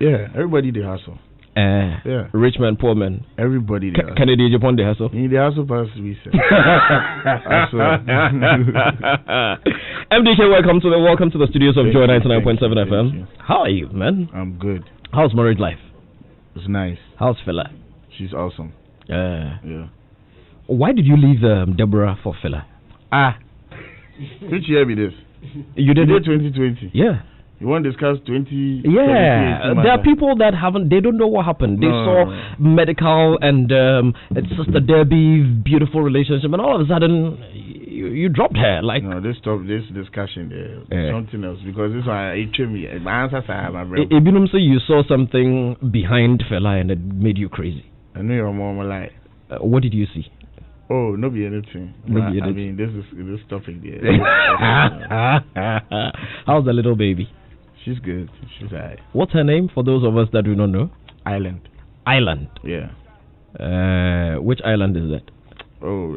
Yeah, everybody they hustle. Yeah. Rich man, poor man. Everybody they hustle. Kennedy Japan they hustle. In the hustle pass we say. MDK, welcome to the studios of Joy 99.7 FM. How are you, man? I'm good. How's marriage life? It's nice. How's Fela? She's awesome. Yeah. Why did you leave Deborah for Fela? Which year be this? You did 2020. Yeah. You want to discuss 20? Yeah, there are people that they don't know what happened. They saw Medikal and Sister Debbie, beautiful relationship, and all of a sudden you dropped her. Like, no, this discussion there, something else, because this one it tripped me. My answers I have, my brain. Say you saw something behind Fela and it made you crazy. I know your mom like. What did you see? Oh, no be anything. I mean, this topic there. How's the little baby? She's good. She's alright. What's her name for those of us that do not know? Island. Yeah. Which island is that? Oh,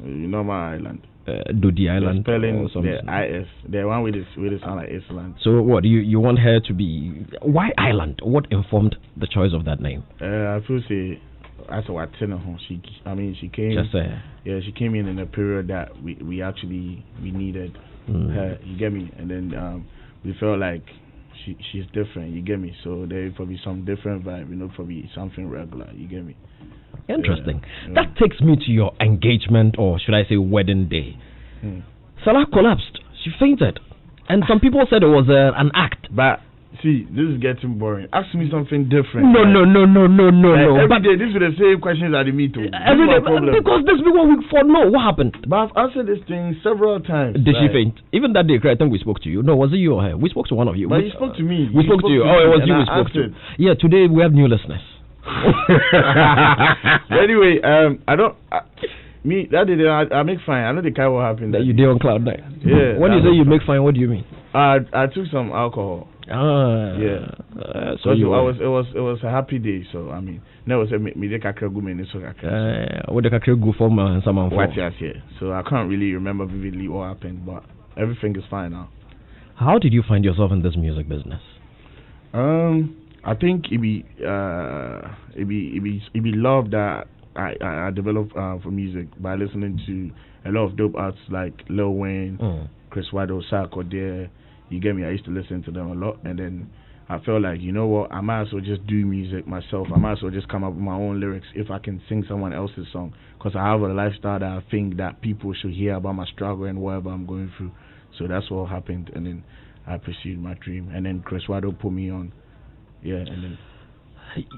normal island. Dodi Island. The spelling the IS. The one with it sound like Island. So what? You want her to be? Why Island? What informed the choice of that name? I feel say. As a what she came. Just she came in a period that we needed her. You get me? And then we felt like she's different. You get me? So there probably some different vibe. Probably something regular. You get me? Interesting. That takes me to your engagement, or should I say wedding day. Salah collapsed. She fainted, and some people said it was an act. But see, this is getting boring. Ask me something different. No. Every day, this is the same questions that they meet to. Every day, because this big one week for no. What happened? But I've answered this thing several times. Did she faint? Even that day, I think we spoke to you. No, was it you or her? We spoke to one of you. But you spoke to me. We spoke to you. Oh, it was you we spoke to. Yeah, today we have new listeners. Anyway, I don't. That day I make fine. I know the kind what happened. That you did on cloud nine. Yeah. When you say you make fine, what do you mean? I took some alcohol. Yeah. So it was a happy day. So I mean, no, it was me the kakra go me so kakra. What the kakra go for and someone for. So I can't really remember vividly what happened, but everything is fine now. How did you find yourself in this music business? I think it be love that I developed for music by listening to a lot of dope artists like Lil Wayne, Chris Wado, Sarko there. You get me? I used to listen to them a lot, and then I felt like, you know what, I might as well just do music myself. I might as well just come up with my own lyrics if I can sing someone else's song, because I have a lifestyle that I think that people should hear about my struggle and whatever I'm going through. So that's what happened, and then I pursued my dream, and then Chris Wado put me on. Yeah, and then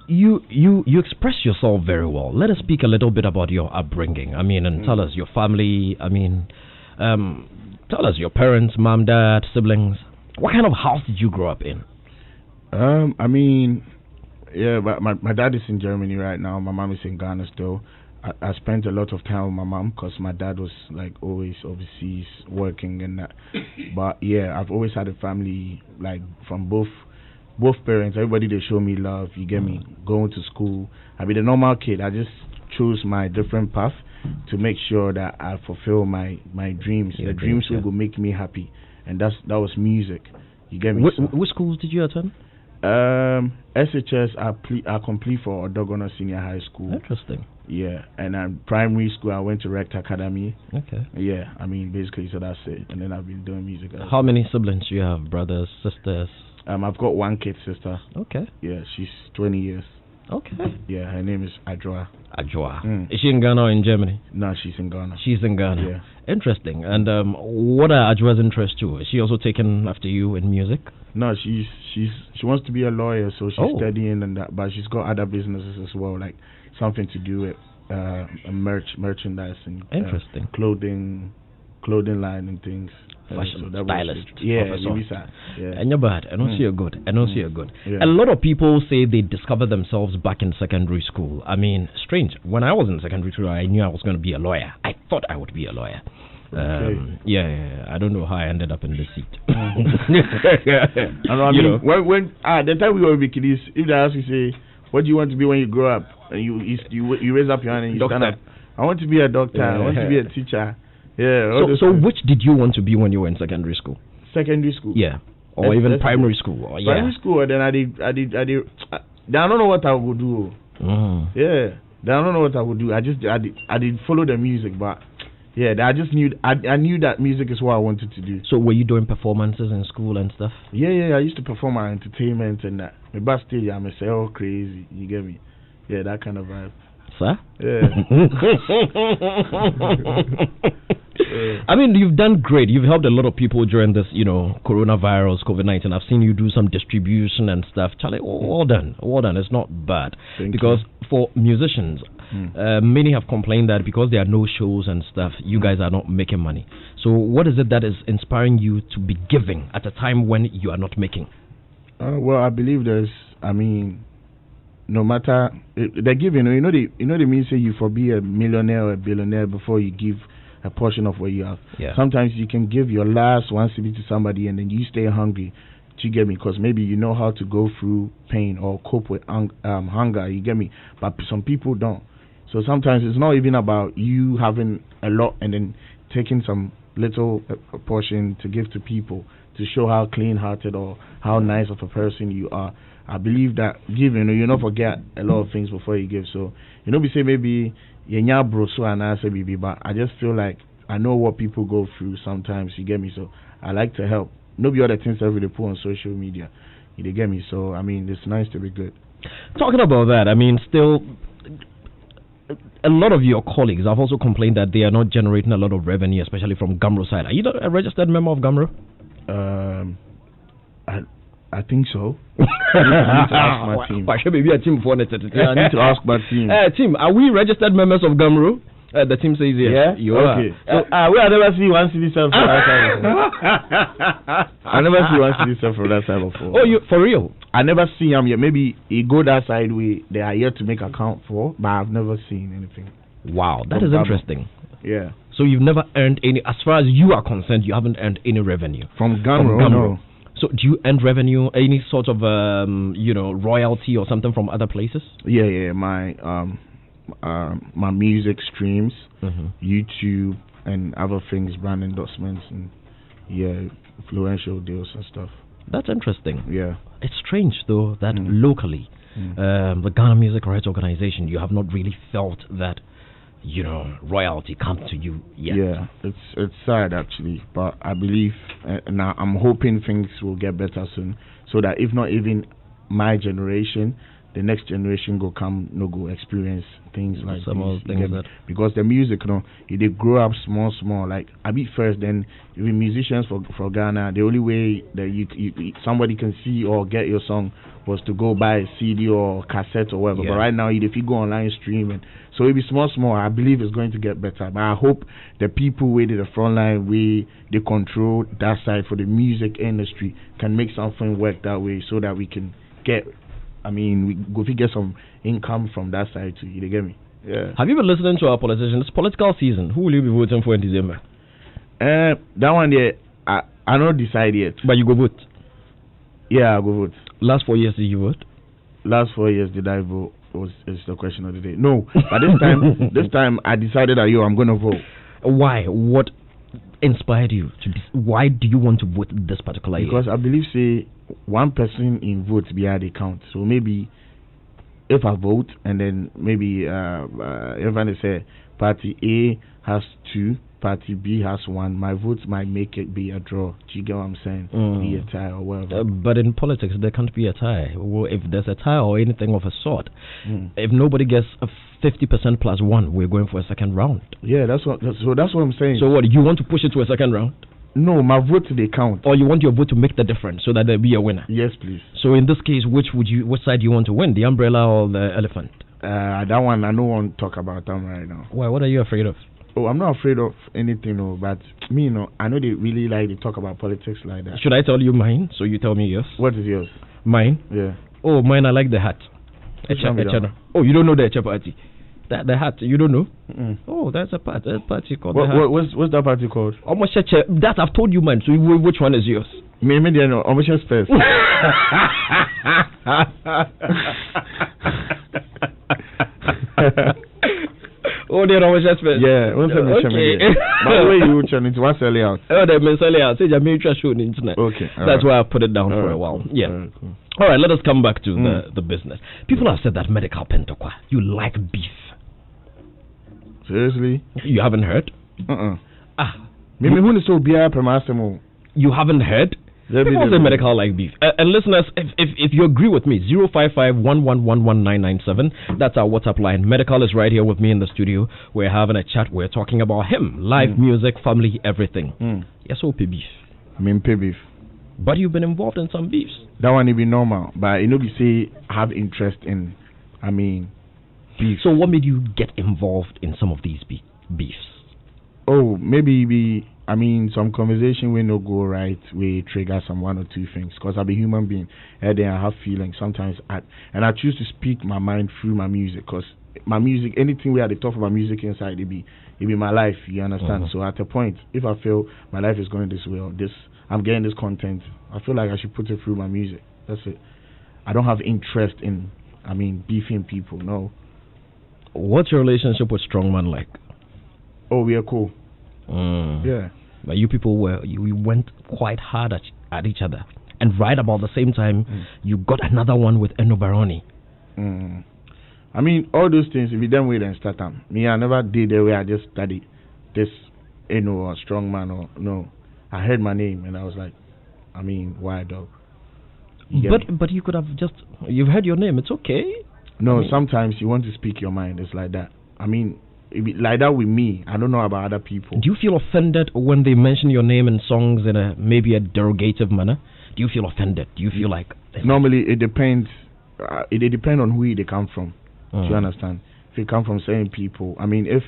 you express yourself very well. Let us speak a little bit about your upbringing. I mean, and tell us your family. I mean, tell us your parents, mom, dad, siblings. What kind of house did you grow up in? I mean, yeah, but my dad is in Germany right now. My mom is in Ghana still. I spent a lot of time with my mom because my dad was like always overseas working and that. But yeah, I've always had a family like from both parents. Everybody, they show me love. You get me? Going to school. I be the normal kid. I just chose my different path to make sure that I fulfill my dreams. The dreams will make me happy, and that was music. You get me? Which schools did you attend? SHS I complete for Odogona Senior High School. Interesting. Yeah, and primary school I went to Rect Academy. Okay. Yeah, I mean basically, so that's it. And then I've been doing music. How many siblings do you have? Brothers, sisters? I've got one kid sister. Okay. Yeah, she's 20 years. Okay. Yeah, her name is Adjoa. Is she in Ghana or in Germany? No, she's in Ghana. She's in Ghana. Yeah. Interesting. And what are Adjoa's interests too? Is she also taken after you in music? No, she wants to be a lawyer, so she's studying and that. But she's got other businesses as well, like something to do with merchandise and interesting clothing line and things. Fashion stylist. Yeah. And you're bad. And also you're good. Yeah. A lot of people say they discover themselves back in secondary school. I mean, strange. When I was in secondary school, I knew I was going to be a lawyer. I thought I would be a lawyer. Yeah. I don't know how I ended up in this seat. I mean, when the time we were with kids, if they ask you, say, what do you want to be when you grow up? And you raise up your hand and you stand up. I want to be a doctor. I want to be a teacher. Yeah. So which did you want to be when you were in secondary school? Secondary school? Yeah. or even primary school. Or, primary school, and then I don't know what I would do. Yeah, I don't know what I would do. I did follow the music, but yeah, I just knew I knew that music is what I wanted to do. So were you doing performances in school and stuff? Yeah. I used to perform at entertainment and that. My backstage, I'm a all crazy. You get me? Yeah, that kind of vibe. Sir? Yeah. I mean, you've done great. You've helped a lot of people during this, coronavirus, COVID-19. I've seen you do some distribution and stuff. Charlie, well done. Well done. It's not bad. Thank because you. For musicians, many have complained that because there are no shows and stuff, you guys are not making money. So what is it that is inspiring you to be giving at a time when you are not making? Well, I believe no matter they're giving, they mean say you for be a millionaire or a billionaire before you give a portion of what you have. Yeah. Sometimes you can give your last 1 cedi to somebody and then you stay hungry. Do you get me? Because maybe you know how to go through pain or cope with hunger. You get me? But some people don't. So sometimes it's not even about you having a lot and then taking some little portion to give to people to show how clean-hearted or how nice of a person you are. I believe that giving, you don't forget a lot of things before you give. So, we say maybe you're bro so and I say baby, but I just feel like I know what people go through sometimes. You get me? So I like to help. Nobody other things every day put on social media. You get me? So it's nice to be good. Talking about that, still a lot of your colleagues have also complained that they are not generating a lot of revenue, especially from Gumro side. Are you not a registered member of Gumro? I think so. I need to ask my team. I need to ask my team. Team, are we registered members of Gumro? The team says yes. Yeah? You okay. are. So, we have never seen one city self from that side. I never see one city self from that side before. Oh, you for real? I never see him yet. Maybe he go that side way. They are yet to make account for, but I've never seen anything. Wow, that is interesting. Yeah. So you've never earned any, as far as you are concerned, you haven't earned any revenue from Gumro. No. So do you earn revenue, any sort of royalty or something from other places? Yeah. My music streams, YouTube and other things, brand endorsements and influential deals and stuff. That's interesting. Yeah. It's strange though that locally, the Ghana Music Rights Organization, you have not really felt that royalty come to you yet. Yeah, it's sad actually, but I believe now I'm hoping things will get better soon, so that if not even my generation, the next generation go experience things like some of the things that, because the music, they grow up small. Like I beat first, then even musicians for Ghana, the only way that you somebody can see or get your song was to go buy a CD or cassette or whatever. But right now, if you go online streaming, so it be small. I believe it's going to get better. But I hope the people with the front line, they control that side for the music industry, can make something work that way, so that we can get. We get some income from that side too. You get me? Yeah. Have you been listening to our politicians? It's political season. Who will you be voting for in December? That one there, I don't decide yet. But you go vote? Yeah, I go vote. Last 4 years, did you vote? Last 4 years, did I vote? Is the question of the day. No, but this time I decided that I'm gonna vote. Why? What inspired you to? Why do you want to vote this particular year? Because I believe one person in votes behind the count. So maybe if I vote and then maybe everyone say party A has 2, party B has 1, my votes might make it be a draw. Do you get what I'm saying? Be a tie or whatever. But in politics there can't be a tie. Well, if there's a tie or anything of a sort, if nobody gets a 50% plus 1, we're going for a second round. Yeah, that's what I'm saying. So what, you want to push it to a second round? No, my vote they count. Or you want your vote to make the difference so that there be a winner? Yes, please. So in this case, which side do you want to win? The umbrella or the elephant? That one I don't want to talk about them right now. Why? What are you afraid of? Oh, I'm not afraid of anything, but me, I know they really like to talk about politics like that. Should I tell you mine? So you tell me yours. What is yours? Mine? Yeah. Oh, mine, I like the hat. Oh, you don't know the Echa party? The hat, you don't know? Oh, that's a party called the hat. What's that party called? That I've told you mine, so which one is yours? Maybe I know. Almost first. Oh, there always just yeah, okay. But the way you turn into what's early out? Oh, they may early out. Say Jamaica show on the internet. Okay, that's why I put it down for a while. Yeah. Cool. All right, let us come back to the business. People have said that Medikal Pentokwa, you like beef. Seriously? You haven't heard? Maybe who is so beer per you haven't heard? People say Medikal like beef. And listeners, if you agree with me, 055-111-1997. That's our WhatsApp line. Medikal is right here with me in the studio. We're having a chat. We're talking about him. Live music, family, everything. Yes, OP beef. I mean, pay beef. But you've been involved in some beefs. That one will be normal. But you know, we say I have interest in, beef. So what made you get involved in some of these beefs? Oh, maybe some conversation will not go right. We trigger some one or two things. Because I'm a human being. And then I have feelings. Sometimes I choose to speak my mind through my music. Because my music, anything where they talk about music inside, it be my life. You understand? So at a point, if I feel my life is going this way or this, I'm getting this content, I feel like I should put it through my music. That's it. I don't have interest in, beefing people. No. What's your relationship with Strongman like? Oh, we are cool. Yeah. But you people you went quite hard at each other. And right about the same time, you got another one with Eno Baroni. All those things, if you don't wait and start them. Me, I never did the way I just studied this Eno or Strongman or no. I heard my name and I was like, why though? But you could have you've heard your name, it's okay. No, sometimes you want to speak your mind, it's like that. It be like that with me. I don't know about other people. Do you feel offended when they mention your name in songs in maybe a derogative manner? Do you feel offended? Do you feel like... Normally, it depends. It depends on who they come from. Do you understand? If it come from certain people... if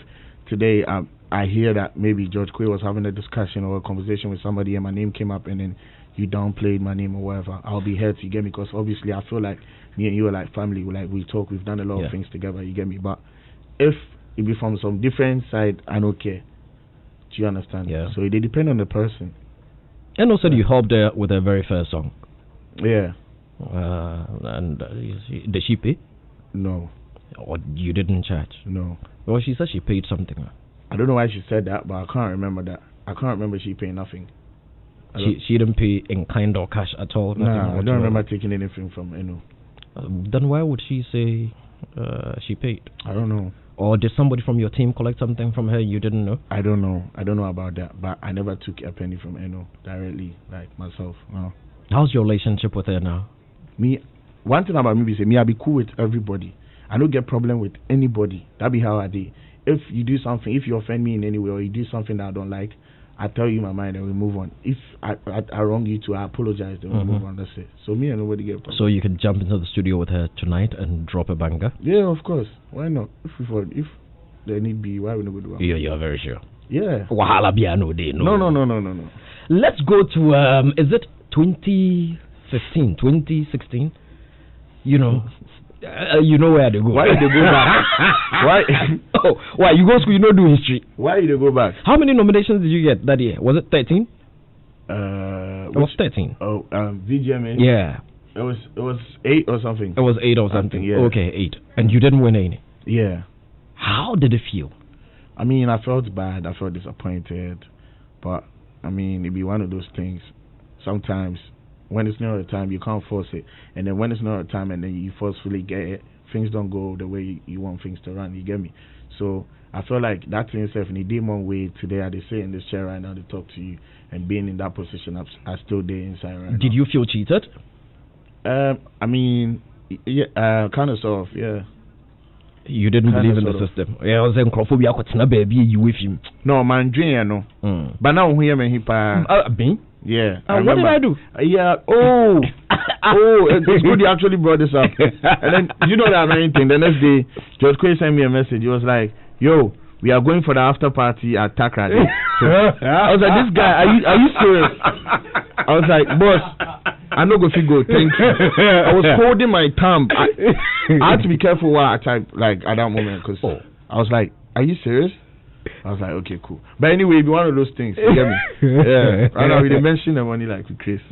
today I hear that maybe George Quaye was having a discussion or a conversation with somebody and my name came up and then you downplayed my name or whatever, I'll be hurt, you get me? Because obviously I feel like me and you are like family. We talk, we've done a lot of things together, you get me? But if it be from some different side, I don't care. Do you understand? Yeah. So it depends on the person. And also you helped her with her very first song. Yeah. And did she pay? No. Or you didn't charge? No. Well, she said she paid something. I don't know why she said that, but I can't remember that. I can't remember she paid nothing. She didn't pay in kind or cash at all? No, I don't remember taking anything from Eno. Then why would she say she paid? I don't know. Or did somebody from your team collect something from her you didn't know? I don't know. I don't know about that. But I never took a penny from Eno directly, like myself. No. How's your relationship with her now? One thing about me is I be cool with everybody. I don't get problem with anybody. That be how I do. If you do something, if you offend me in any way or you do something that I don't like, I tell you my mind and we move on. If I wrong you too, I apologize and we move on. That's it. So me and nobody get a problem. So you can jump into the studio with her tonight and drop a banger? Yeah, of course. Why not? If there need be, why we not go do it? You're very sure? Yeah. Wahala biano day. No. Let's go to is it 2015, 2016? You know where they go. Why did they go back? Why? Oh, why you go school? You don't do history. Why did they go back? How many nominations did you get that year? Was it 13? It was 13. Oh, VGMA. Yeah. It was 8 or something. It was 8 or something. Yeah. Okay, 8. And you didn't win any. Yeah. How did it feel? I felt bad. I felt disappointed. But it'd be one of those things. Sometimes when it's not the time, you can't force it. And then when it's not the time and then you forcefully get it, things don't go the way you want things to run. You get me? So I feel like that in itself, in a demon way, today, I sit in this chair right now to talk to you and being in that position, I still there inside right now. Did you feel cheated? Yeah, kind of sort of, yeah. You didn't believe in the system. Yeah, I was saying Crophobia baby you with him. No, man, no. But now we hear me me? Yeah. What did I do? Yeah. Oh, it's good you actually brought this up. And then you know that main thing. The next day, George Quaye sent me a message. He was like, "Yo, we are going for the after party at Takra." I was like, "This guy, are you serious?" I was like, "Boss, I'm not going to go. Thank you." I was holding my thumb. I had to be careful what I type like at that moment because I was like, "Are you serious?" I was like, okay, cool. But anyway, it'd be one of those things. You get me? Yeah. Right now, we didn't mention the money like we crazy.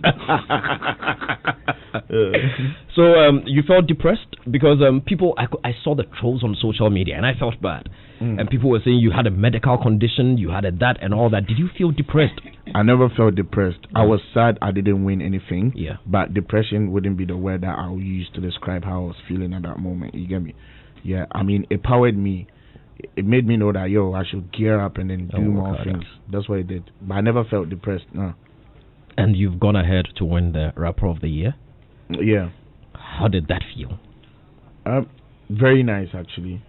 So you felt depressed because people, I saw the trolls on social media and I felt bad. And people were saying you had a medical condition, you had that and all that. Did you feel depressed? I never felt depressed. I was sad I didn't win anything. Yeah. But depression wouldn't be the word that I would use to describe how I was feeling at that moment. You get me? Yeah. I mean, it powered me. It made me know that, yo, I should gear up and then do more things. That's what it did. But I never felt depressed, no. And you've gone ahead to win the Rapper of the Year? Yeah. How did that feel? Very nice, actually.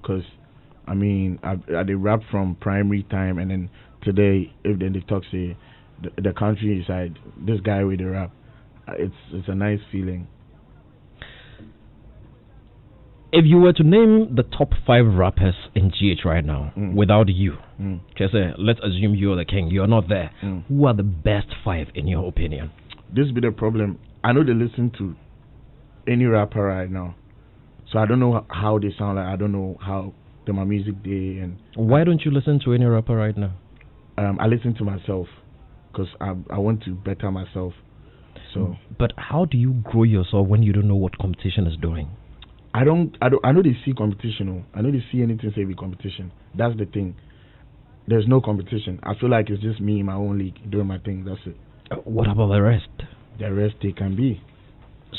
Because, I mean, I did rap from primary time, and then today, if then they talk, say, the country inside, this guy with the rap, it's a nice feeling. If you were to name the top 5 rappers in GH right now, without you, just let's assume you're the king, you're not there. Who are the best 5 in your opinion? This be the problem. I know they listen to any rapper right now, so I don't know how they sound like. I don't know how my music day. And why don't you listen to any rapper right now? I listen to myself because I want to better myself. So, but how do you grow yourself when you don't know what competition is doing? I know they see competition. I know they see anything say with competition. That's the thing. There's no competition. I feel like it's just me in my own league doing my thing. That's it. What about the rest? The rest they can be.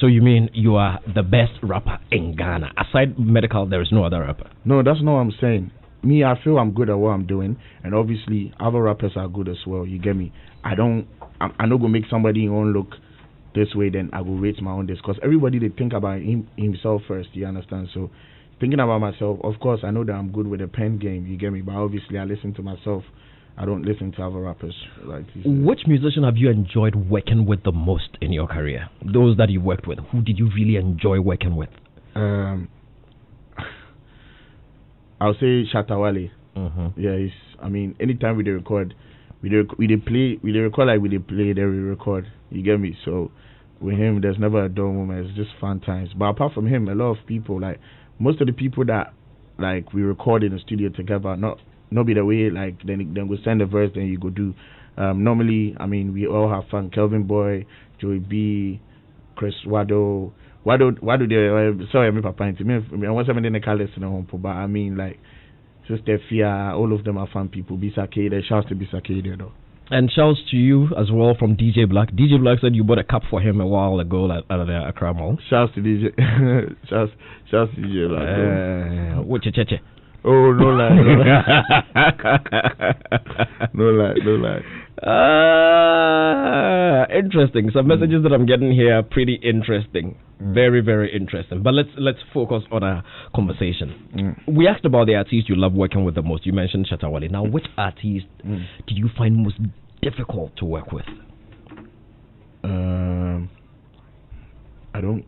So you mean you are the best rapper in Ghana? Aside Medikal, there is no other rapper. No, that's not what I'm saying. Me, I feel I'm good at what I'm doing, and obviously other rappers are good as well. You get me? I'm not gonna make somebody own look this way, then I will rate my own this, because everybody, they think about himself first, you understand? So thinking about myself, of course I know that I'm good with the pen game, you get me, but obviously I listen to myself. I don't listen to other rappers like this. Which musician have you enjoyed working with the most in your career? Those that you worked with, who did you really enjoy working with? I'll say Shatawale. Yeah, I mean, anytime we record, we record like we play, then we record. You get me? So with him, there's never a dull moment. It's just fun times. But apart from him, a lot of people, like most of the people that like we record in the studio together, not be the way like then we send a verse, then you go do. Normally, I mean, we all have fun. Kelvin Boy, Joey B, Chris Wado they sorry, me papa into me. I want something in the colors in the home, but I mean like Sister Fia, all of them are fun people. Bisakade, shouts to Bisakade though. And shouts to you as well from DJ Black. DJ Black said you bought a cup for him a while ago at the Accra Mall. Shouts to DJ. shouts to DJ Black. What cheche? Oh, no lie. No lie. Interesting. Some messages that I'm getting here are pretty interesting. Very, very interesting. But let's focus on our conversation. We asked about the artists you love working with the most. You mentioned Shatawale. Now, which artist did you find most difficult to work with? I don't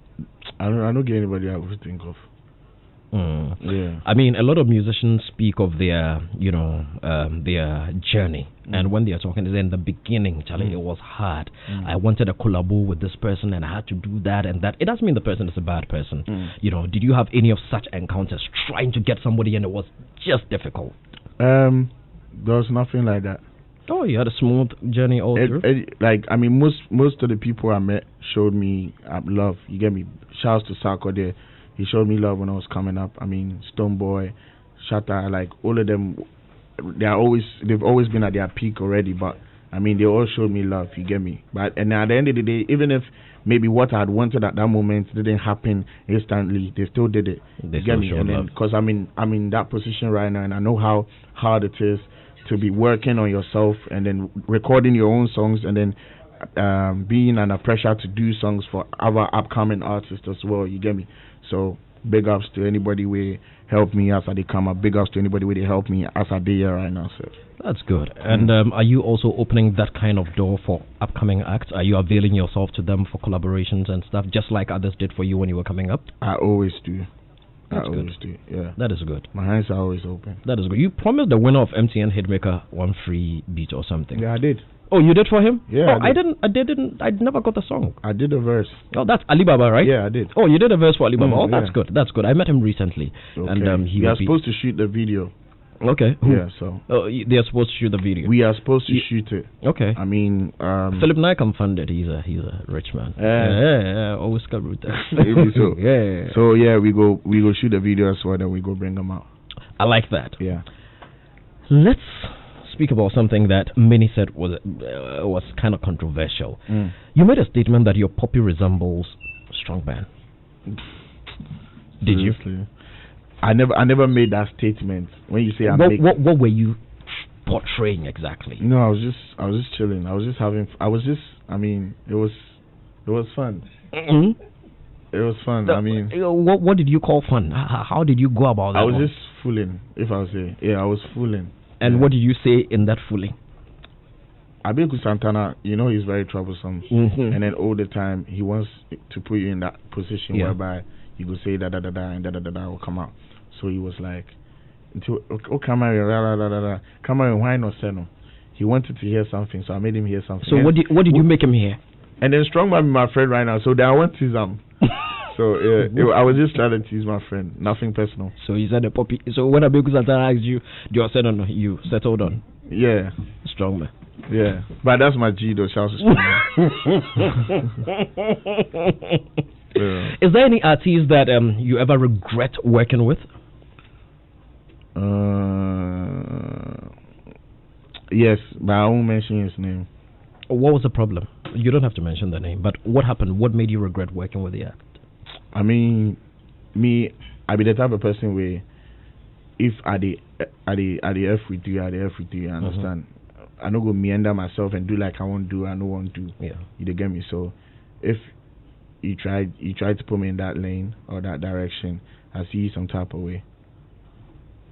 get anybody I would think of. Yeah. I mean, a lot of musicians speak of their, their journey, and when they are talking, in the beginning, Charlie, it was hard. I wanted a collabo with this person, and I had to do that and that. It doesn't mean the person is a bad person. Did you have any of such encounters trying to get somebody and it was just difficult? There was nothing like that. Oh, you had a smooth journey all through? I mean, most of the people I met showed me love. You get me? Shouts to Sako there. He showed me love when I was coming up. I mean, Stoneboy, Shatta, like all of them, they've always been at their peak already. But I mean, they all showed me love. You get me? And at the end of the day, even if maybe what I had wanted at that moment didn't happen instantly, they still did it. They still showed love. Because I'm in that position right now, and I know how hard it is to be working on yourself and then recording your own songs and then being under pressure to do songs for other upcoming artists as well. You get me? So big ups to anybody who help me as I come up. Big ups to anybody who help me as I did here right now. So that's good. And are you also opening that kind of door for upcoming acts? Are you availing yourself to them for collaborations and stuff, just like others did for you when you were coming up? I always do. That's good. Yeah. That is good. My hands are always open. That is good. You promised the winner of MTN Hitmaker one free beat or something. Yeah, I did. Oh, you did for him? Yeah. Oh, I never got the song. I did a verse. Oh, that's Alibaba, right? Yeah, I did. Oh, you did a verse for Alibaba. That's good. That's good. I met him recently. Okay. And he was supposed to shoot the video Okay. Yeah, so they're supposed to shoot the video. we are supposed to shoot it. Okay. I mean, Philip Nycom funded. He's a rich man. Yeah. Always covered that. Maybe so. Yeah. So yeah, we go shoot the video as well, then we go bring them out. I like that. Yeah. Let's speak about something that many said was kind of controversial. You made a statement that your puppy resembles Strongman. Did Seriously? you? I never made that statement. When you say what were you portraying exactly? No, I was just chilling. I mean, it was fun. Mm-hmm. It was fun. I mean, what did you call fun? How did you go about that? I was just fooling, if I would say. Yeah, I was fooling. And what did you say in that fooling? Abeku Santana, he's very troublesome. And then all the time, he wants to put you in that position whereby you go say da-da-da-da and da-da-da-da will come out. So he was like, come on, why not seno? He wanted to hear something, so I made him hear something. So what did you make him hear? And then Strongman is my friend right now, so then I went to him. So I was just trying to tease my friend, nothing personal. So he said a puppy. So when Abeku Santana asked you, you said on you settled on? Yeah. Strongman. Yeah, but that's my G though. Shouts to Strongman. Is there any artist that you ever regret working with? Yes, but I won't mention his name. What was the problem? You don't have to mention the name, but what happened? What made you regret working with the act? I mean, I be the type of person where if I the F with you, you understand? I don't go meander myself and do like I won't do, I don't want to. Yeah. You get me? So if you try to put me in that lane or that direction, I see you some type of way.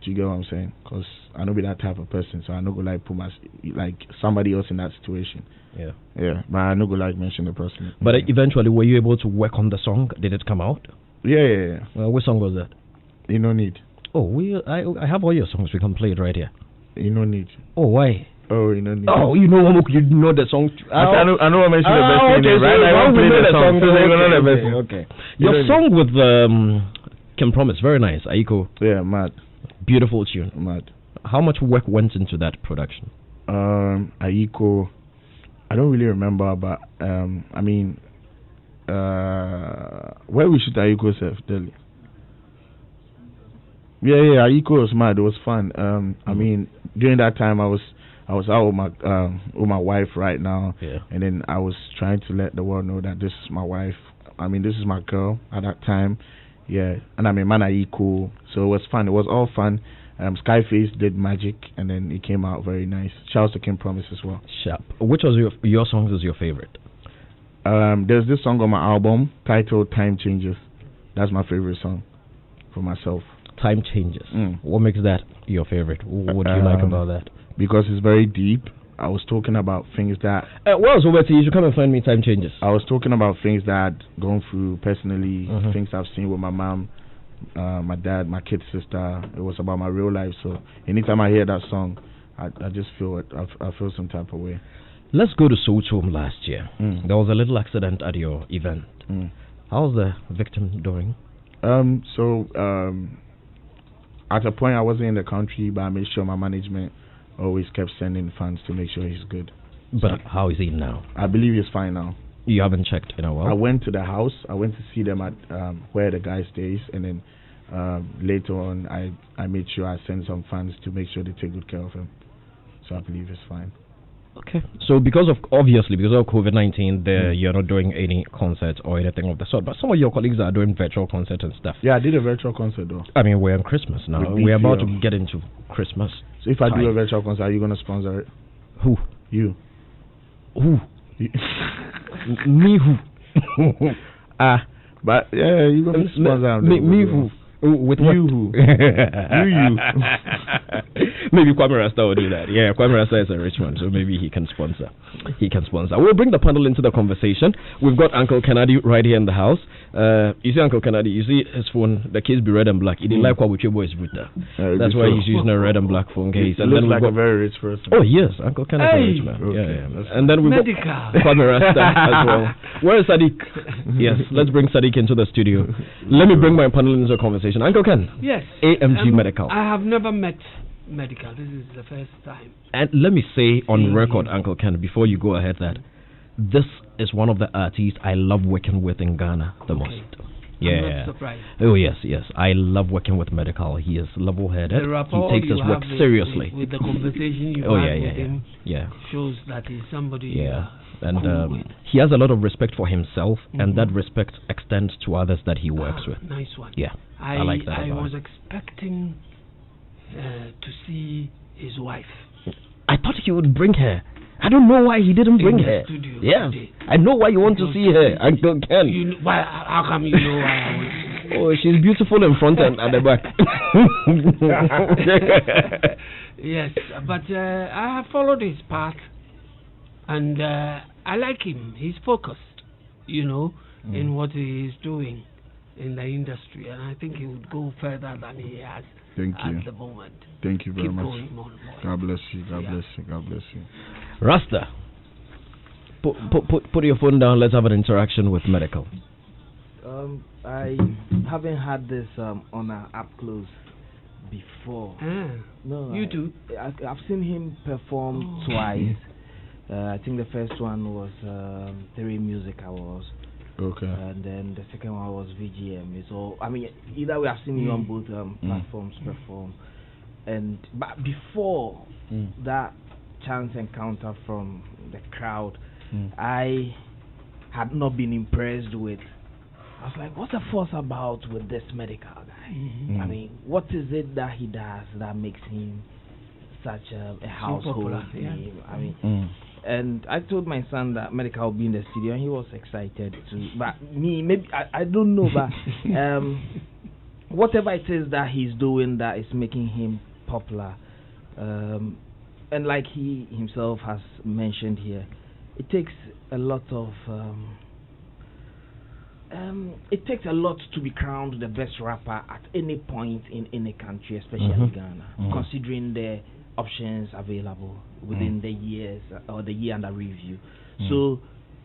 Do you get what I'm saying? Because I don't be that type of person, so I don't go like put like somebody else in that situation. Yeah. Yeah, but I don't go like mention the person. But eventually, were you able to work on the song? Did it come out? Yeah. What song was that? You no need. Oh, I have all your songs. We can play it right here. You no need. Oh, why? Oh, you know. Oh, you know the song. I know. I mentioned the best thing. Okay, right? I won't play the song. Okay. Your song with Kim Promise, very nice. Aiko. Yeah, mad. Beautiful tune. Mad. How much work went into that production? Aiko, I don't really remember, but I mean, where we shoot Aiko self, Delhi. Yeah, Aiko was mad. It was fun. I mean, during that time, I was out with my wife right now, and then I was trying to let the world know that this is my wife. I mean, this is my girl at that time. Yeah, and I mean, man, Aiko. So it was fun. It was all fun. Skyface did magic, and then it came out very nice. Shouts to Kim Promise as well. Sharp. Which was your songs is your favorite? There's this song on my album titled "Time Changes." That's my favorite song for myself. Time Changes. What makes that your favorite? What do you like about that? Because it's very deep. I was talking about things that... well, so you should come and find me Time Changes. I was talking about things that I'd gone through personally, things I've seen with my mom, my dad, my kid sister. It was about my real life. So anytime I hear that song, I just feel it. I feel some type of way. Let's go to Sochom last year. There was a little accident at your event. How's the victim doing? At a point I wasn't in the country, but I made sure my management always kept sending funds to make sure he's good. But how is he now? I believe he's fine now. You haven't checked in a while? I went to the house. I went to see them at where the guy stays, and then later on I made sure I sent some funds to make sure they take good care of him. So I believe he's fine. Okay. So because of COVID-19, you're not doing any concerts or anything of the sort, but some of your colleagues are doing virtual concerts and stuff. Yeah, I did a virtual concert though. I mean, we're on Christmas now. We're about to get into Christmas. So if I do a virtual concert, are you going to sponsor it? Who? You. Who? Me who? But yeah, you're going to sponsor me who? With you what? Who? you. Maybe Kwame Rasta will do that. Yeah, Kwame Rasta is a rich man, so maybe he can sponsor. We'll bring the panel into the conversation. We've got Uncle Kennedy right here in the house. You see Uncle Kennedy, you see his phone, the case be red and black. He didn't like what with your boys with that. That's why he's using a red and black phone case. He looks like a very rich person. Oh yes, Uncle Kennedy is a rich man. Okay. Yeah. And then we've got Kwame Rasta as well. Where is Sadiq? Yes, let's bring Sadiq into the studio. Let me bring my panel into the conversation. Uncle Ken. Yes. AMG Medikal. I have never met Medikal. This is the first time. And let me say on record, Uncle Ken, before you go ahead, that this is one of the artists I love working with in Ghana the most. Yeah. I'm not surprised. Oh yes. I love working with Medikal. He is level-headed. He takes his work seriously. With the conversation you had with him, shows that he's somebody. Yeah. And he has a lot of respect for himself, and that respect extends to others that he works with. Nice one. Yeah, I like that. I was expecting to see his wife. I thought he would bring her. I don't know why he didn't bring her. Studio I know why you want to see her, Uncle Ken. How come you know why I want? Oh, she's beautiful in front and at the back. Yes, but I have followed his path, and I like him. He's focused, in what he is doing in the industry, and I think he would go further than he has at the moment. Thank you very much. Going on, God bless you. God bless you. God bless you. Rasta, put your phone down. Let's have an interaction with Medikal. I haven't had this honor up close before. No, you do. I've seen him perform twice. I think the first one was 3 Music Awards. Okay. And then the second one was VGM. So I mean, either way, I've seen you on both platforms perform. But before that chance encounter from the crowd, I had not been impressed with. I was like, what's the fuss about with this Medikal guy? I mean, what is it that he does that makes him such a household name? I mean, and I told my son that Medikal will be in the studio, and he was excited too. But me, maybe I don't know, but whatever it is that he's doing that is making him popular, and like he himself has mentioned here, it takes a lot of to be crowned the best rapper at any point in any country, especially Ghana, considering the options available within the years or the year under review. So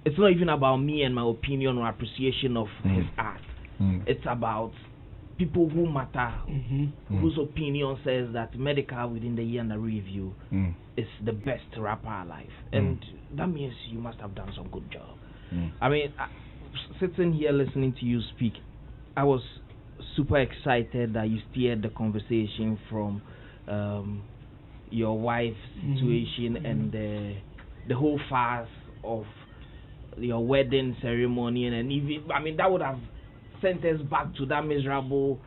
it's not even about me and my opinion or appreciation of his art. It's about people who matter, whose opinion says that Medikal within the year under review is the best rapper alive. And that means you must have done some good job. I mean, sitting here listening to you speak, I was super excited that you steered the conversation from your wife's situation and the whole farce of your wedding ceremony, and even, I mean, that would have sent us back to that miserable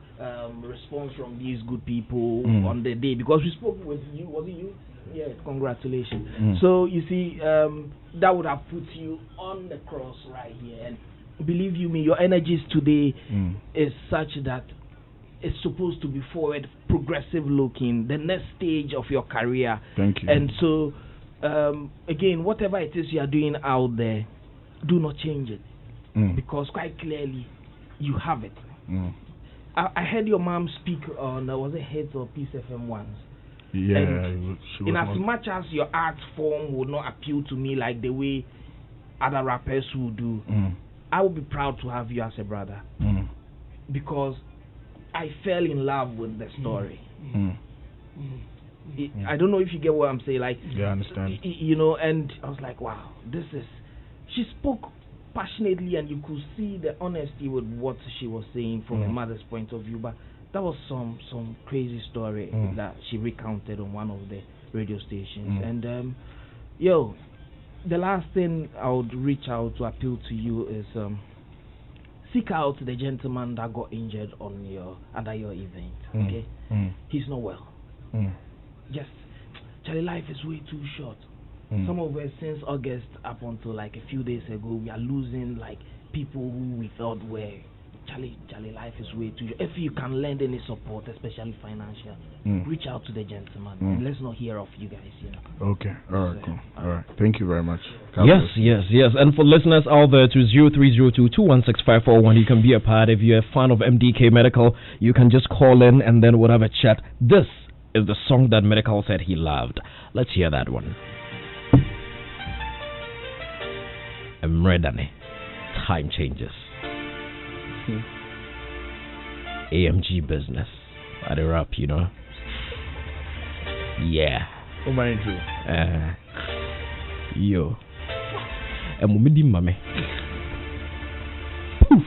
response from these good people on the day, because we spoke with you. Was it you? Yeah, congratulations. So you see, that would have put you on the cross right here, and believe you me, your energies today is such that it's supposed to be forward, progressive looking, the next stage of your career. Thank you. And so, again, whatever it is you are doing out there, do not change it, because quite clearly you have it. I heard your mom speak on, was it Hits or Peace FM once? Yeah. In as much as your art form would not appeal to me like the way other rappers would do, I would be proud to have you as a brother, because I fell in love with the story. I don't know if you get what I'm saying. Like, yeah, I understand. And I was like, wow, this is. She spoke passionately, and you could see the honesty with what she was saying from her mother's point of view. But that was some crazy story that she recounted on one of the radio stations. And the last thing I would reach out to appeal to you is seek out the gentleman that got injured under your event. Okay, he's not well. Just, Charlie, life is way too short. Some of us, since August up until like a few days ago, we are losing like people who we thought were Charlie, life is way too short. If you can lend any support, especially financial, reach out to the gentleman. Let's not hear of you guys. Okay, all right, cool. All right, thank you very much. Yes. And for listeners out there, to 0302-216-541, you can be a part. If you're a fan of MDK Medikal, you can just call in and then we'll have a chat. This is the song that Medikal said he loved. Let's hear that one. I'm ready. Time changes. AMG business. At a wrap, Yeah. Oh my intro. Yo. And Mumidi Mame. Poof.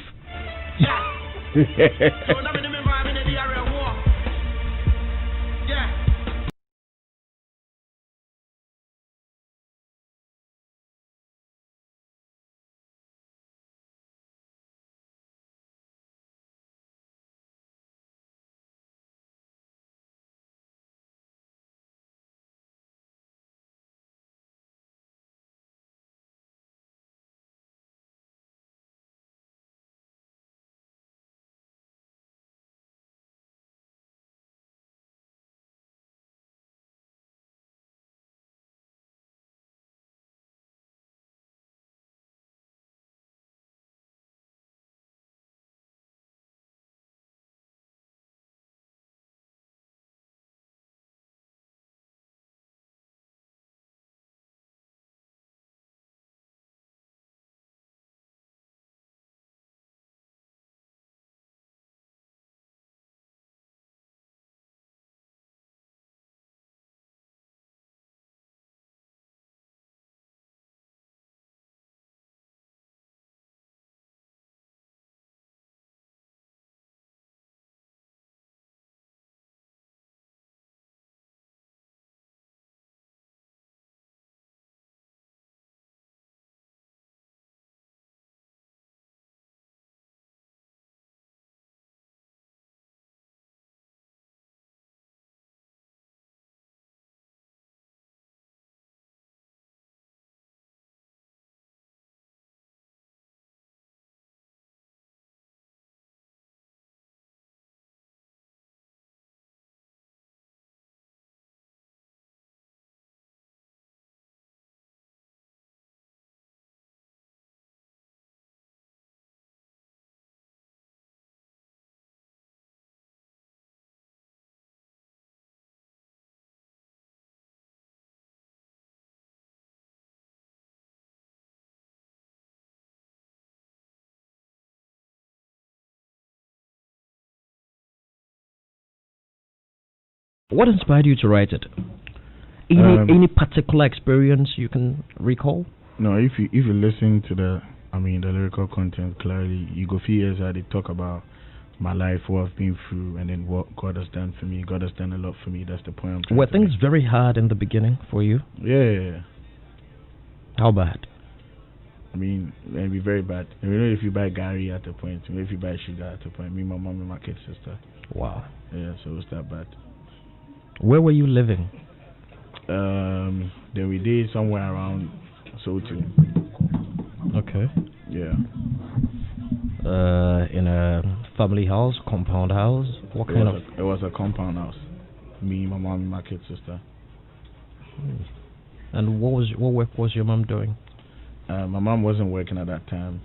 What inspired you to write it? Any particular experience you can recall? No, if you listen to the lyrical content clearly, you go few years they talk about my life, what I've been through, and then what God has done for me. God has done a lot for me. That's the point I'm trying Were to things make. very hard in the beginning for you? Yeah. How bad? I mean, maybe very bad. If you buy Gary at the point, if you buy sugar at the point, me, my mom, and my kid sister. Wow. Yeah, so it was that bad. Where were you living? Then we did somewhere around Soto. Okay. Yeah. In a family house, compound house? What kind of? It was a compound house. Me, my mom, and my kid sister. And what work was your mom doing? My mom wasn't working at that time,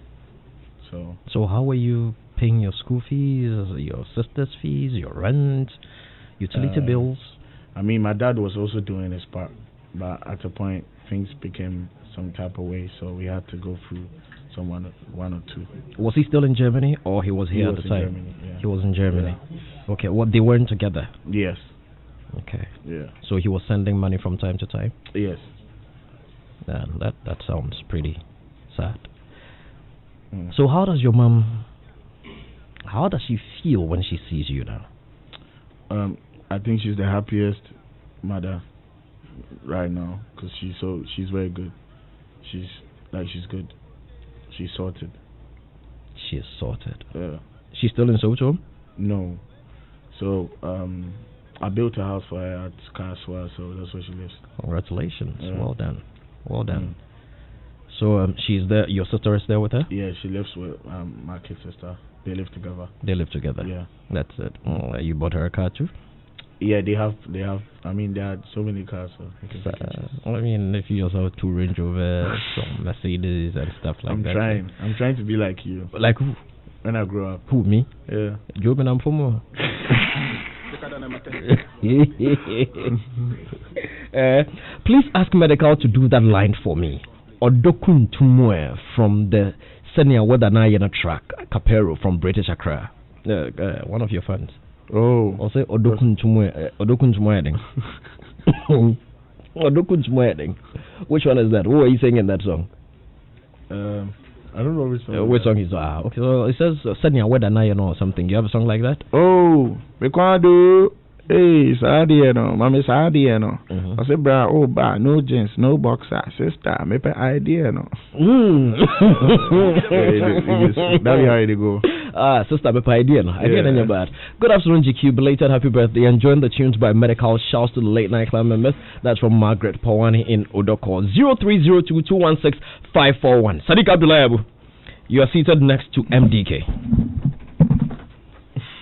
so. So how were you paying your school fees, your sister's fees, your rent, utility bills? I mean, my dad was also doing his part, but at a point things became some type of way, so we had to go through one or two. Was he still in Germany, or he was here at the time? Germany, yeah. He was in Germany. Yeah. Okay, they weren't together? Yes. Okay. Yeah. So he was sending money from time to time? Yes. That sounds pretty sad. So how does she feel when she sees you now? I think she's the happiest mother right now, because she's very good. She's good. She's sorted. She is sorted. Yeah. She's still in Soto? No. So I built a house for her at Kaswa, so that's where she lives. Congratulations. Yeah. Well done. So she's there. Your sister is there with her? Yeah, she lives with my kid sister. They live together. Yeah. That's it. You bought her a car too? Yeah, they have. I mean, they had so many cars. So I mean, if you also have 2 Range Rovers, some Mercedes and stuff like that. I'm trying to be like you. Like who? When I grow up. Who, me? Yeah. Job and Amfomo. Please ask Medikal to do that line for me. Odokun Tumwe from the Senior Wedanayana track, Capero from British Accra. One of your fans. Oh. I'll say Odokun Tumwe. Which one is that? Who are you singing that song? I don't know which song. Which song is that? Okay, so it says "Send Your Weather Now," or something. You have a song like that? Oh, Mekwado. Hey, Saudi, no, Mama Saudi, no. I said, bra, oh, ba, no jeans, no boxer, sister, me pe idea, no. That's how it go. Sister, me pe idea, no. Idea, no, bad. Good afternoon, GQ. Belated happy birthday. Enjoying the tunes by Medikal. Shouts to the late night club members. That's from Margaret Pawani in Odoko. 0302-216-541. Sadiq Abdullahi, you are seated next to MDK.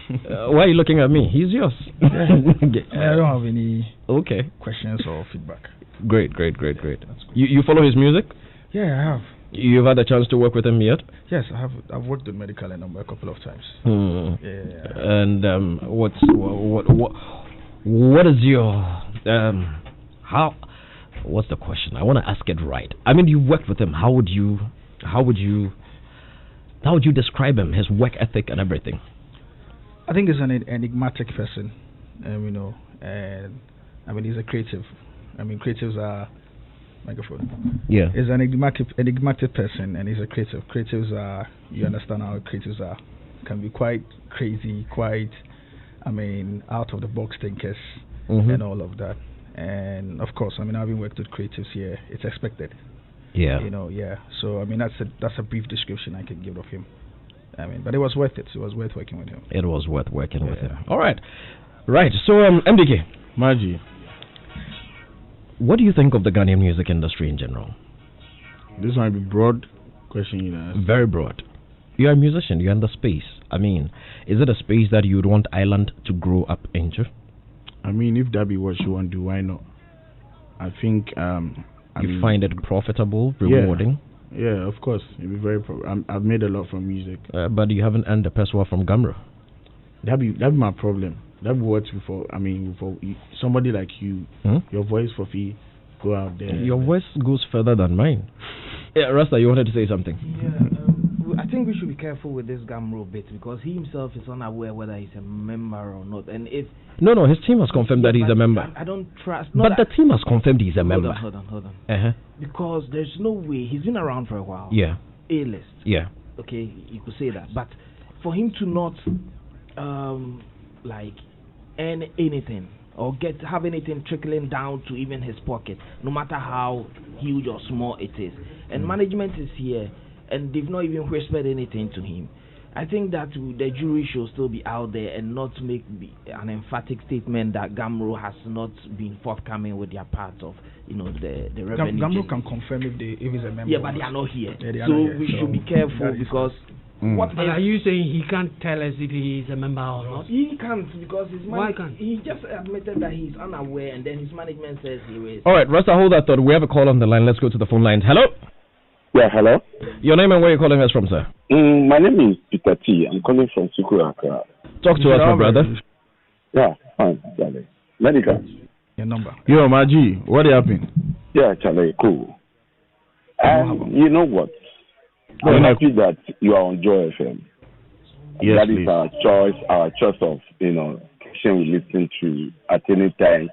Why are you looking at me? He's yours. I don't have any questions or feedback. Great. You follow his music? Yeah, I have. You've had a chance to work with him yet? Yes, I have. I've worked with Medikal a couple of times. Yeah. And what is your what's the question? I want to ask it right. I mean, you worked with him. How would you describe him? His work ethic and everything. I think he's an enigmatic person, and I mean he's a creative. I mean creatives are microphone. Yeah, he's an enigmatic person, and he's a creative. Creatives are, you understand how creatives are, can be quite crazy, quite, I mean, out of the box thinkers and all of that. And of course, I mean, having worked with creatives here, it's expected. Yeah, So I mean, that's a brief description I can give of him. I mean, but it was worth it. It was worth working with him. It was worth working with him. All right. So, MDK. Maji. What do you think of the Ghanaian music industry in general? This might be broad question you ask. Very broad. You're a musician. You're in the space. I mean, is it a space that you would want Island to grow up into? I mean, if that be what you want to do, why not? I think... you find it profitable, rewarding? Yeah, of course. It'd be very. I've made a lot from music. But you haven't earned the peswa from Gamro. That'd be my problem. That works before. I mean, for somebody like you, your voice for fee go out there. Your voice goes further than mine. Yeah, Rasta, you wanted to say something. Yeah, I think we should be careful with this Gamro bit because he himself is unaware whether he's a member or not. And if no, his team has confirmed that he's a member. I don't trust. But the team has confirmed he's a member. Hold on. Because there's no way he's been around for a while. Yeah. A-list. Yeah. Okay, you could say that. But for him to not earn anything or have anything trickling down to even his pocket, no matter how huge or small it is, and management is here and they've not even whispered anything to him, I think that the jury should still be out there and not make an emphatic statement that Gamro has not been forthcoming with their part of, the revenue. Gamro can confirm if he's a member. Yeah, but they are not here. Yeah, we should be careful because. But are you saying he can't tell us if he is a member or not? He can't because Why can't he just admitted that he's unaware and then his management says he is. All right, Rasta, hold that thought. We have a call on the line. Let's go to the phone lines. Hello? Yeah, hello. Your name and where you're calling us from, sir? My name is Peter T. I'm calling from Sukura. Talk to us, my brother. Yeah, fine, Charlie. Medikal. Your number. Yo, Maji, what happened? Yeah, Charlie, cool. You know what? I'm happy that you are on Joy FM. Yes, that please. is our choice of, station we listen to at any time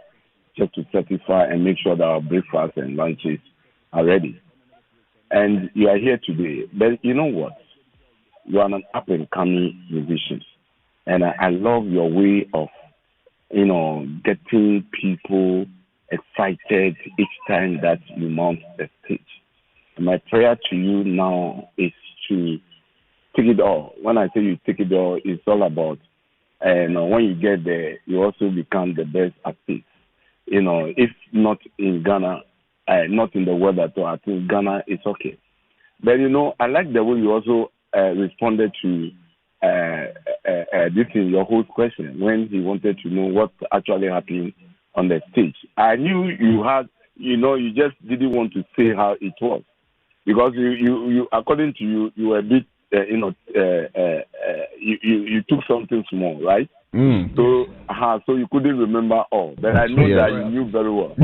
just to certify and make sure that our breakfast and lunches are ready. And you are here today. But you know what? You are an up-and-coming musician. And I love your way of, getting people excited each time that you mount the stage. And my prayer to you now is to take it all. When I say you take it all, it's all about, when you get there, you also become the best artist. If not in Ghana, not in the world at all, I think Ghana is okay. But, I like the way you also responded to this in your whole question when he wanted to know what actually happened on the stage. I knew you had, you just didn't want to say how it was. Because you according to you, you were a bit, you took something small, right? So you couldn't remember all. But I know that you knew very well.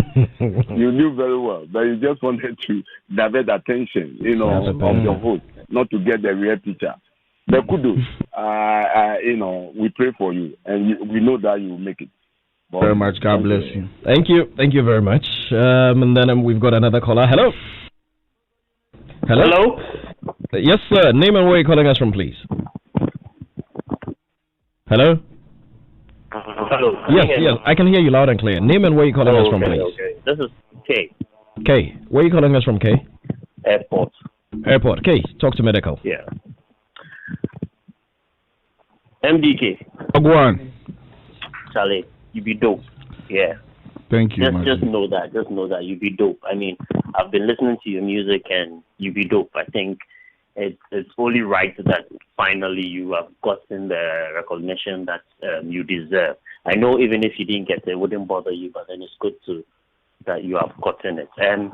You knew very well, but you just wanted to divert attention, of your host, not to get the real picture. But kudos, we pray for you, and we know that you will make it. Very much. God bless you. Thank you very much. And then we've got another caller. Hello. Yes, sir. Name and where you're calling us from, please. Hello. Hello. Yes. I can hear you loud and clear. Name and where you're calling us from, please. Okay. This is K. K. Where are you calling us from, K? Airport. K. Talk to Medikal. Yeah. MDK. Go on. Charlie, you be dope. Yeah. Thank you. Just know that. Just know that you be dope. I mean, I've been listening to your music and you be dope. I think it's only right that finally you have gotten the recognition that you deserve. I know even if you didn't get it wouldn't bother you, but then it's good that you have gotten it. And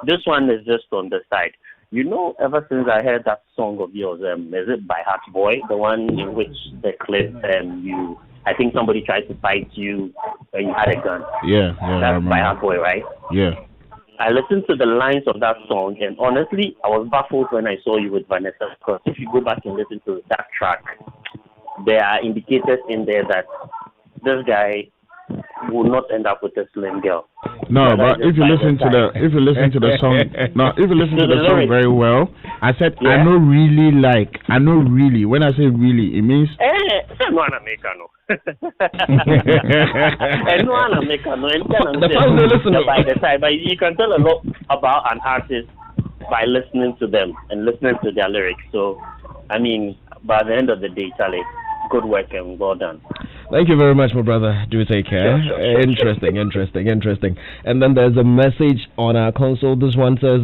this one is just on the side. You know, ever since I heard that song of yours, is it by Heart Boy, the one in which the clip I think somebody tried to fight you when you had a gun. Yeah, that's by Heart Boy, right? Yeah. I listened to the lines of that song, and honestly, I was baffled when I saw you with Vanessa, because if you go back and listen to that track, there are indicators in there that this guy will not end up with a slim girl. No, but if you listen to the song, very well, I said I know really. When I say really, it means. The fans they listen by the time, but you can tell a lot about an artist by listening to them and listening to their lyrics. So, I mean, by the end of the day, Charlie, good work and well done. Thank you very much, my brother. Do take care. Sure. Interesting. And then there's a message on our console. This one says,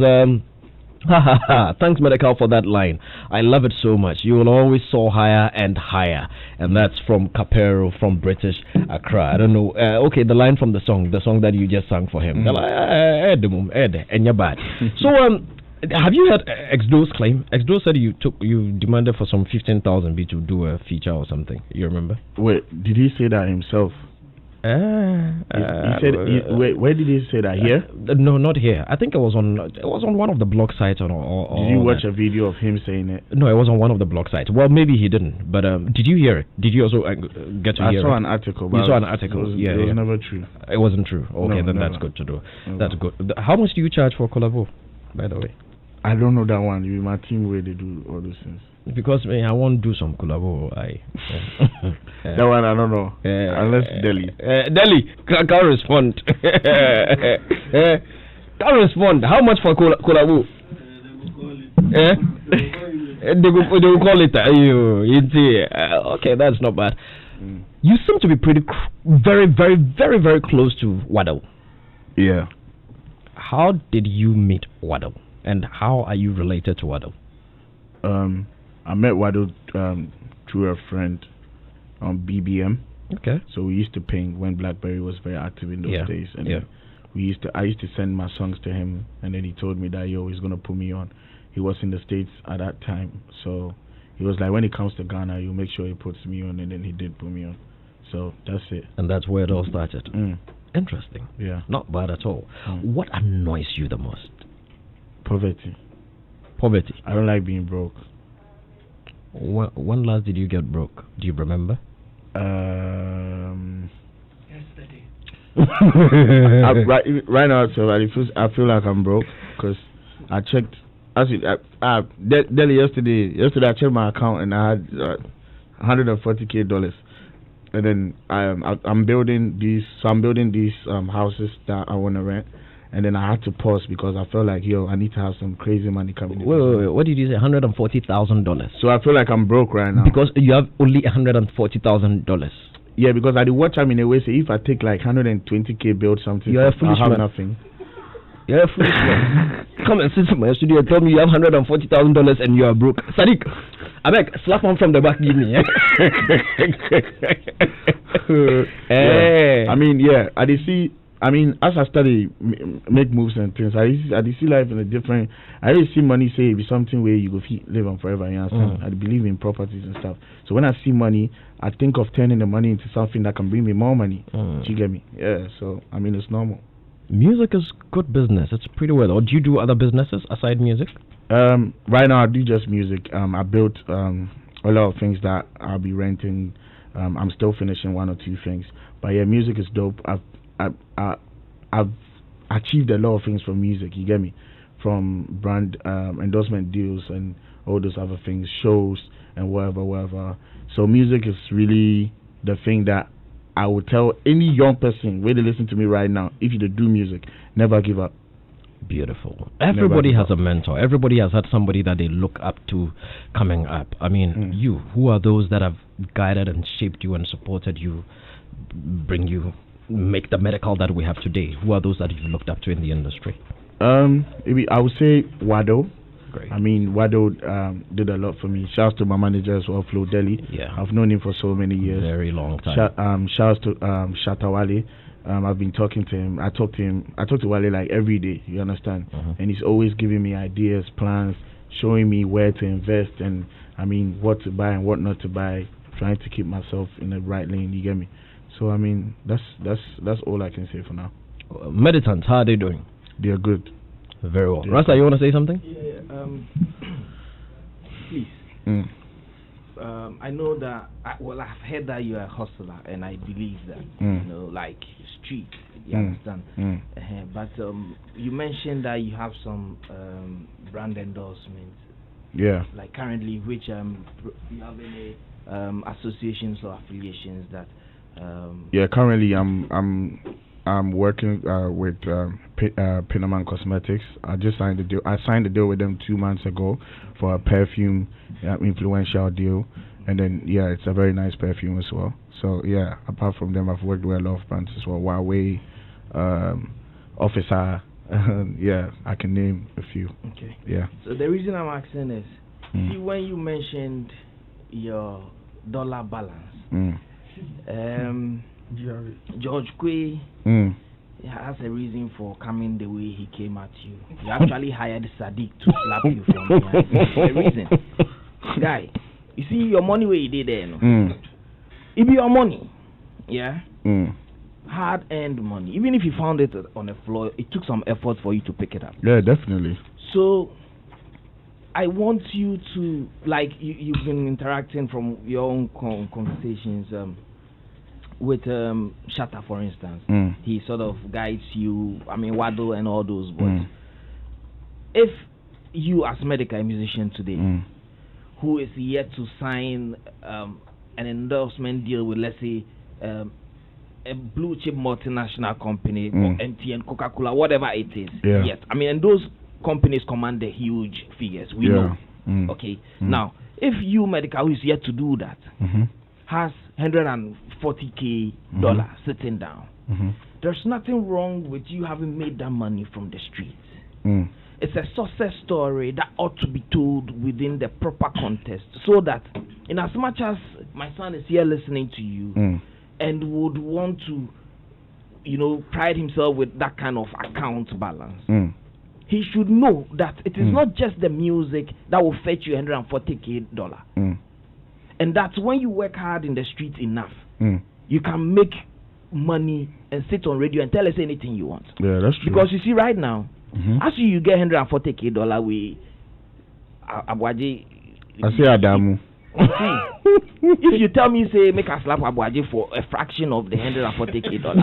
thanks, Medikal, for that line. I love it so much. You will always soar higher and higher. And that's from Capero from British Accra. I don't know. Okay, the line from the song that you just sang for him. And you're bad. So, have you heard Exdo's claim? Exdo said you demanded for some 15,000 B to do a feature or something. You remember? Wait, did he say that himself? He said. Where did he say that? Here? No, not here. I think it was on one of the blog sites or did you watch a video of him saying it? No, it was on one of the blog sites. Well, maybe he didn't. But did you hear it? Did you also get to hear it? I saw an article. You saw an article. It was never true. It wasn't true. Okay, no, then never. That's good to do. Never. That's good. How much do you charge for collabo, by the way? I don't know that one. You my team where they do all those things. Because I want to do some collabo. That one I don't know. Unless Delhi. Delhi can't respond. Can't respond. How much for collabo? They will call it. Okay, that's not bad. You seem to be very, very, very, very close to Waddle. Yeah. How did you meet Waddle? And how are you related to Waddle? I met Waddle through a friend on BBM. Okay. So we used to ping when BlackBerry was very active in those days, and I used to send my songs to him, and then he told me that he's gonna put me on. He was in the States at that time, so he was like, when it comes to Ghana, you make sure he puts me on, and then he did put me on. So that's it. And that's where it all started. Interesting. Yeah. Not bad at all. What annoys you the most? Poverty. I don't like being broke. When last did you get broke? Do you remember? Yesterday. Right now, so I feel like I'm broke because I checked. Delhi yesterday I checked my account and I had $140K, and then I'm building these. So I'm building these houses that I want to rent. And then I had to pause because I felt like, I need to have some crazy money coming in. Wait. What did you say? $140,000. So I feel like I'm broke right now. Because you have only $140,000. Yeah, because I did watch in a way, say if I take like 120K build something, you're a foolish I have man. Nothing. You're a foolish man. Come and sit in my studio and tell me you have $140,000 and you are broke. Sadiq, I beg, slap one from the back, give me. I mean, as I study, make moves and things, I see life in a different. I really see money say it be something where you go live on forever. You understand? I believe in properties and stuff. So when I see money, I think of turning the money into something that can bring me more money. Do you get me? Yeah. So I mean, it's normal. Music is good business. It's pretty well. Or do you do other businesses aside music? Right now I do just music. I built a lot of things that I'll be renting. I'm still finishing 1 or 2 things. But yeah, music is dope. I've achieved a lot of things from music. You get me? From brand endorsement deals and all those other things, shows and whatever. So music is really the thing that I would tell any young person where they listen to me right now. If you do music, never give up. Beautiful. Everybody has a mentor. Everybody has had somebody that they look up to coming up. I mean, you, who are those that have guided and shaped you and supported you, make the Medikal that we have today? Who are those that you've looked up to in the industry? I would say Wado. Great. I mean, Wado did a lot for me. Shouts to my manager as well, Flo Deli. Yeah. I've known him for so many years. Very long time. Shouts to Shatawale. I've been talking to him. I talk to Wale like every day, you understand? And he's always giving me ideas, plans, showing me where to invest and, I mean, what to buy and what not to buy, trying to keep myself in the right lane, you get me? So, I mean, that's all I can say for now. Meditants, how are they doing? They're good. Very well. Rasta, you want to say something? Please. I know that, I've heard that you're a hustler, and I believe that, you know, like street, you understand? But you mentioned that you have some brand endorsements. Yeah. Like currently, which you have any associations or affiliations that? Yeah, currently I'm working with Pinaman Cosmetics. I just signed the deal. I signed the deal with them 2 months ago for a perfume influential deal, and then yeah, it's a very nice perfume as well. So yeah, apart from them, I've worked with a lot of brands as well. Huawei, Officer, yeah, I can name a few. Okay. Yeah. So the reason I'm asking is, see, when you mentioned your dollar balance, George Quaye has a reason for coming the way he came at you. He actually hired Sadiq to slap you from behind. The reason, guy, you see your money where you did there, no? It be your money, yeah. Hard-earned money. Even if you found it on the floor, it took some effort for you to pick it up. Yeah, definitely. So I want you to, like, you've been interacting from your own conversations. With Shatta, for instance, he sort of guides you. I mean, Wado and all those boys. If you, as Medikal musician today, who is yet to sign an endorsement deal with, let's say, a blue chip multinational company or MTN, Coca-Cola, whatever it is, yet. I mean, and those companies command the huge figures. We know. Okay. Now, if you, Medikal, who is yet to do that, has $140K sitting down. There's nothing wrong with you having made that money from the streets. It's a success story that ought to be told within the proper context, so that in as much as my son is here listening to you and would want to, you know, pride himself with that kind of account balance, he should know that it is not just the music that will fetch you $140K. And that's when you work hard in the streets enough, you can make money and sit on radio and tell us anything you want. Yeah, that's true. Because you see, right now, as you get $140K, we Abuaji. I see Adamu. If you tell me, say, make a slap Abuaji for a fraction of the $140K, bro,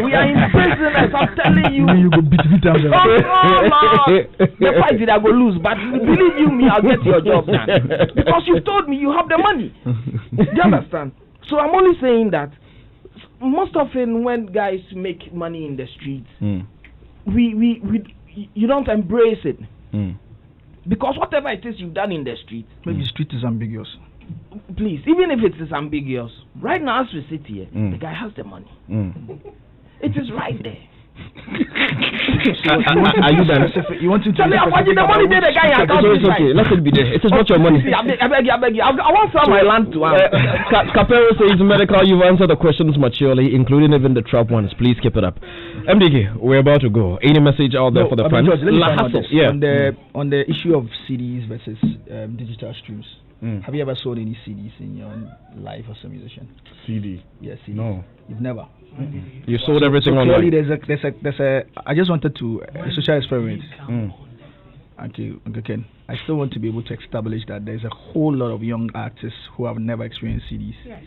we are in prisoners. I'm telling you. You go beat them. The fight did I go lose, but believe you me, I'll get your job done because you told me you have the money. Do you understand? So I'm only saying that most often when guys make money in the streets, you don't embrace it. Because whatever it is you've done in the street, maybe the street is ambiguous. Please, even if it is ambiguous, right now as we sit here, the guy has the money. It is right there. Are you done? You want to tell me about the money there, the guy has got it's okay. Let it be there. It is not your money. I beg you. I want to sell my land to him. Capero says, Medikal, you've answered the questions maturely, including even the trap ones. Please keep it up. MDK, we're about to go. Any message out there for the fans? On the issue of CDs versus digital streams. Have you ever sold any CDs in your life as a musician? CD? Yes, CD. No. You've never. You sold everything so online. Clearly, there's a. I just wanted to a social experiment. Okay, Ken. I still want to be able to establish that there's a whole lot of young artists who have never experienced CDs. Yes.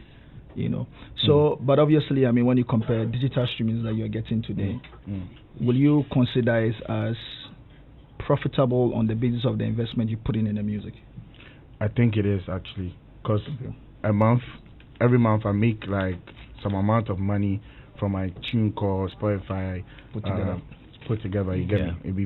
You know, so but obviously, I mean, when you compare digital streamings that you're getting today, will you consider it as profitable on the basis of the investment you put in the music? I think it is actually, because every month I make like some amount of money from my TuneCore, Spotify put together. You get me? It'd be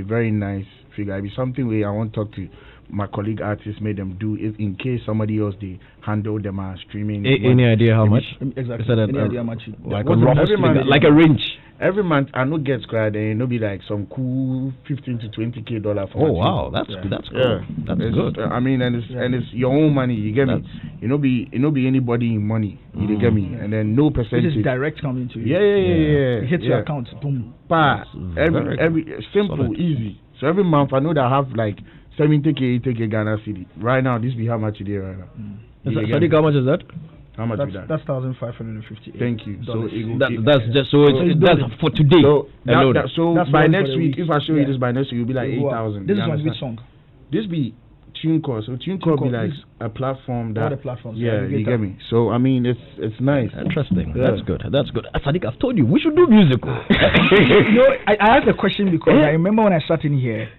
very nice figure. It'd be something where I want to talk to my colleague artists, made them do if in case somebody else they handle them streaming. Any idea how much? Exactly. Any idea how much? Like a rough figure, like a range. Every month I no get squared and it'll be like some cool $15 to $20K for. Oh wow, that's cool. That's good. I mean, and it's your own money. You get me? You know be anybody in money. You get me? And then no percentage. It is direct coming to you. Yeah. It hits your account. Boom. Every simple, solid. Easy. So every month I know that I have like 70K, 80K Ghana city. Right now, this be how much it is right now. Sadiq, how much is that? How much is that? That's $1,550. Thank you. So that's just that's for today. So by next week, if I show you this by next week, it'll be like 8,000. This is on which song? This be TuneCore. So TuneCore be like a platform that. What a platform. Yeah, you get me. So I mean, it's nice. Interesting. Yeah. That's good. Sadiq, I've told you we should do musical. I asked a question because I remember when I sat in here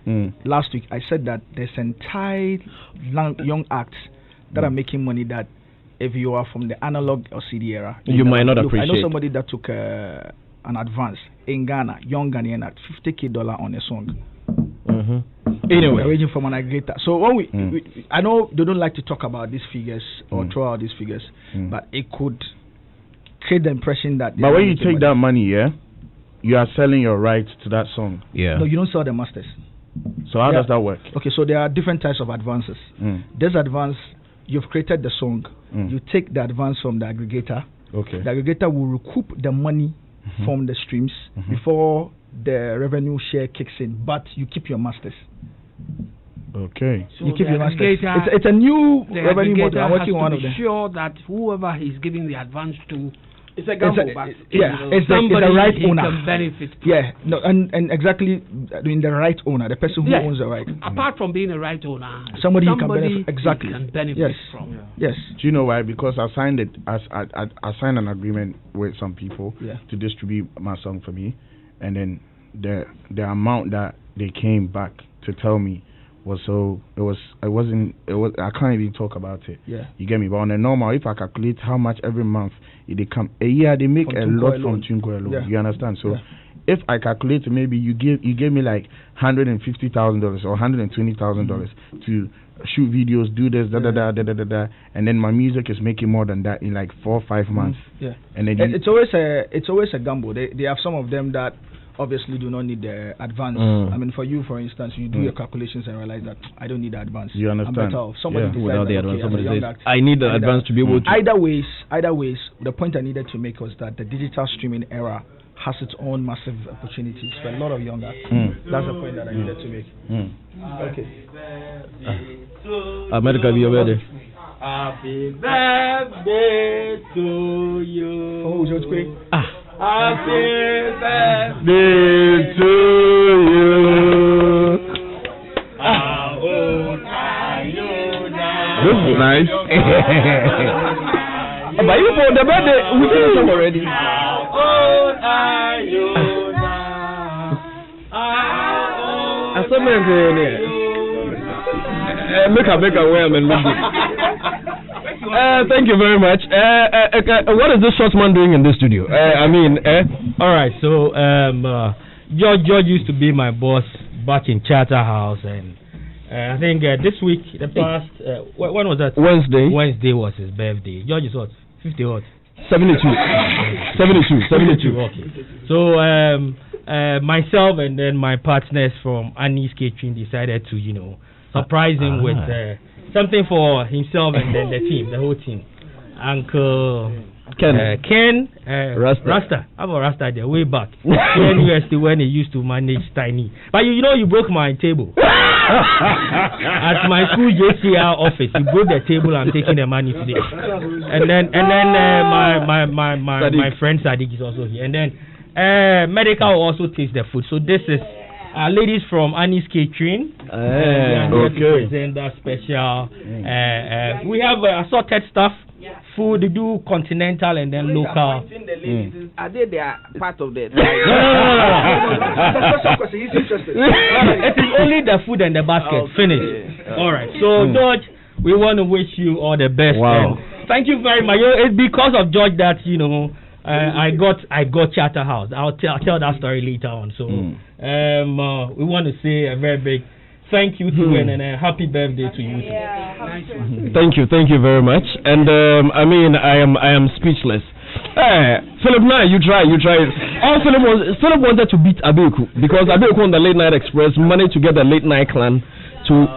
last week, I said that there's entire young acts that are making money that if you are from the analog or CD era, you might not appreciate. I know somebody that took an advance in Ghana, young Ghanaian at $50K on a song. Anyway, ranging from an aggregator. So when I know they don't like to talk about these figures or throw out these figures, but it could create the impression that. But when you take that money, you are selling your rights to that song. Yeah. No, you don't sell the masters. So how does that work? Okay, so there are different types of advances. This advance, you've created the song. You take the advance from the aggregator. Okay. The aggregator will recoup the money from the streams before the revenue share kicks in, but you keep your masters. Okay. So you keep your masters. It's a new revenue model. I'm working on one of them. Sure that whoever he's giving the advance to, it's a gamble, it's the right owner. Can benefit from. Yeah, no, and exactly, the right owner, the person who owns the right. Apart from being a right owner, somebody you can benefit. Exactly. Can benefit from. Yeah. Yes. Do you know why? Because I signed it. I signed an agreement with some people to distribute my song for me, and then the amount that they came back to tell me was I can't even talk about it. Yeah. You get me? But on a normal, if I calculate how much every month they come a year, they make a lot from TuneCore alone. Yeah. You understand? So if I calculate maybe you give me like $150,000 or $120,000 to shoot videos, do this, and then my music is making more than that in like 4 or 5 months. Yeah. And then it's always a gamble. They have some of them that obviously do not need the advance. I mean, for you, for instance, you do your calculations and realize that I don't need the advance. You understand? I'm better off. Somebody without the advance, somebody says, act, I need the advance to be able to. Either ways, the point I needed to make was that the digital streaming era has its own massive opportunities for a lot of young acts. That's the point that I needed to make. Okay. Medikal, you ready? Happy birthday to you. Oh, George Quaye. Happy birthday to you. How old are you now? This is nice. But you for the birthday, we did it already. How old are you now? How old are you? Make a way, man. Thank you very much. What is this short man doing in this studio? All right. So, George used to be my boss back in Charterhouse, and I think this week, the past, when was that? Wednesday. Wednesday was his birthday. George is what? 50 what? 72. 72. Okay. So, myself and then my partners from Annie's Catering decided to, surprise him with something for himself and then the whole team. Uncle Ken Rasta. How about Rasta there? Way back. Ken University when he used to manage Tiny. But you broke my table. At my school JCR office, you broke the table. I'm taking the money today. And then my friend Sadiq is also here. And then Medikal will also taste the food. So this is ladies from Annie's Catering. Okay. To present that special. We have assorted stuff. Food, they do continental and then local. Are they are part of the? It is only the food and the basket. Finished. All right. So George, we want to wish you all the best. Wow. And thank you very much. It's because of George that I got Charterhouse. I'll tell that story later on. So we want to say a very big thank you to you and a happy birthday to you. Thank you very much. And I mean, I am speechless. Philip, now you try. All Philip wanted to beat Abeku because Abeku on the Late Night Express managed to get the Late Night Clan to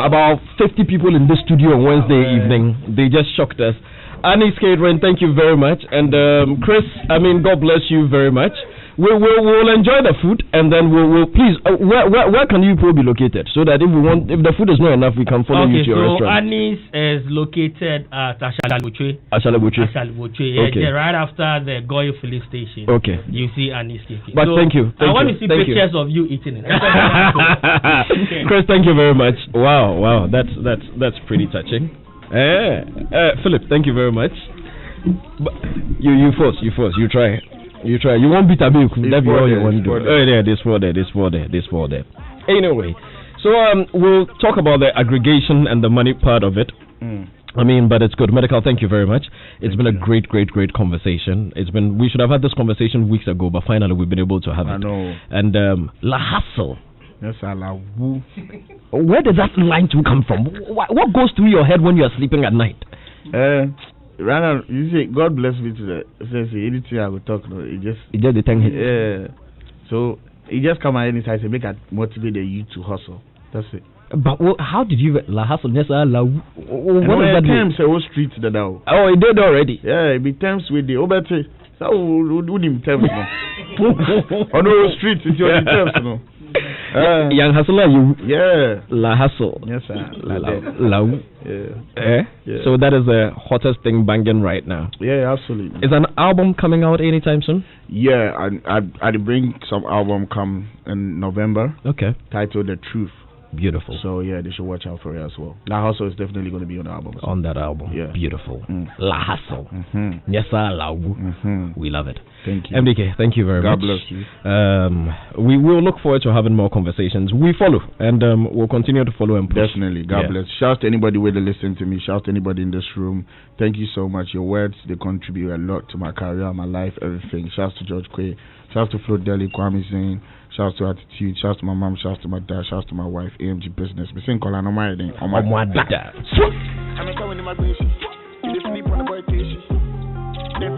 about 50 people in this studio on Wednesday evening. They just shocked us. Annie's Catering, thank you very much. And Chris, I mean, God bless you very much. We'll enjoy the food, and then we'll please. Where can you probably be located so that if the food is not enough, we can follow you to your restaurant. Annie's is located at Ashalabuche. Okay. Right after the Goyo filling station. Okay. You see Annie's Catering. But thank you. I want to see pictures of you eating it. Chris, thank you very much. Wow, that's pretty touching. Philip, thank you very much. But you first. You try. You won't beat Abeku. That's all you want to do. This for there. Anyway, so we'll talk about the aggregation and the money part of it. I mean, but it's good. Medikal, thank you very much. It's been a great conversation. We should have had this conversation weeks ago, but finally we've been able to have it. I know. And La Hustle. Yes, Allah. Woo. Where does that line to come from? What goes through your head when you are sleeping at night? Right now, you say, God bless me to anything I will talk, it just the thing. Yeah. So it just come at any side to make it motivate you to hustle. That's it. But how did you La Hustle? Yes, La. What does that mean? Terms street the now. Oh, it did already. Yeah, it be terms with the Obete. So who him terms no? On the street it's your terms no. Young hustler, you. Yeah. La Hustle. Yes, sir. La. Yeah. So that is the hottest thing banging right now. Yeah, absolutely. Is an album coming out anytime soon? Yeah, I bring some album come in November. Okay. Titled The Truth. Beautiful. So yeah, they should watch out for it as well. La Hustle is definitely going to be on the album. On that album. Yeah. Beautiful. La Hustle. Yes, sir. We love it. Thank you. MDK, thank you very much. God bless you. We will look forward to having more conversations. We follow, and we'll continue to follow and push. Definitely. God bless. Shout out to anybody who listen to me. Shout out to anybody in this room. Thank you so much. Your words, they contribute a lot to my career, my life, everything. Shout out to George Quaye. Shout out to Flo Deli, Kwame Zane. Shout out to Attitude. Shout out to my mom. Shout out to my dad. Shout out to my wife. AMG Business. Be saying call on my name. On my dad. I'm